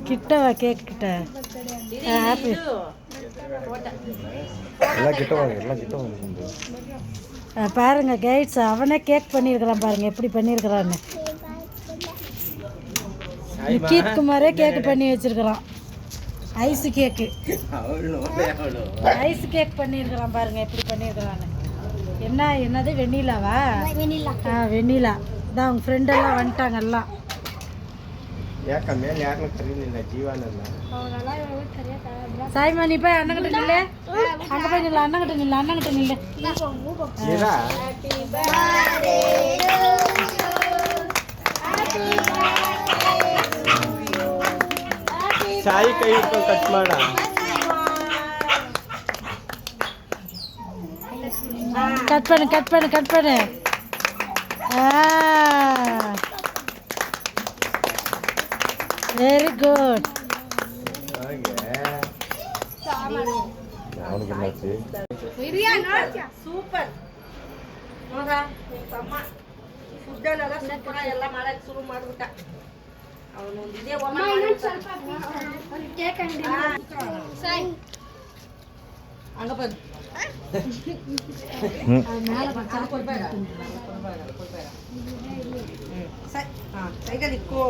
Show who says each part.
Speaker 1: கிட்ட வா கேக் கிட்ட ஹாப்பி
Speaker 2: எல்லாம் கிட்ட வாங்க எல்லாம் கிட்ட வாங்க
Speaker 1: பாருங்க கைட்ஸ் அவனே கேக் பண்ணியிருக்கிறான் பாருங்க எப்படி பண்ணியிருக்கிறான்னு நிக்கித் குமாரே கேக் பண்ணி வச்சிருக்கிறான் ஐஸ் கேக்கு ஐஸ் கேக் பண்ணியிருக்கிறான் பாருங்க எப்படி பண்ணியிருக்கிறான்னு என்னது வெண்ணிலாவா வெண்ணிலா தான் அவங்க ஃப்ரெண்டெல்லாம் வந்துட்டாங்க எல்லாம் சாய்மா நீ போய் அண்ணங்கிட்ட நில்லு அங்கே போய் நில்லு அண்ணங்கிட்ட நில்லு அண்ணங்கிட்ட நில்லு
Speaker 2: ಸಾಯಿ ಕೈ ಕಟ್ ಮಾಡ
Speaker 1: கட் பண்ணு வெரி குட்
Speaker 3: ಸೂಪರ್ ನೋಡ ತಮ್ಮ ಫುಡ್ಡಲ್ಲೆಲ್ಲ ಸೂಪರ್ ಎಲ್ಲ ಮಾಡಕ್ಕೆ ಶುರು ಮಾಡ್ಬಿಟ್ಟ ಅವನು ಇದೇ ಹಂಗ ಬಂದು ಕೈಗಲ್ಲಿಕ್ಕೋ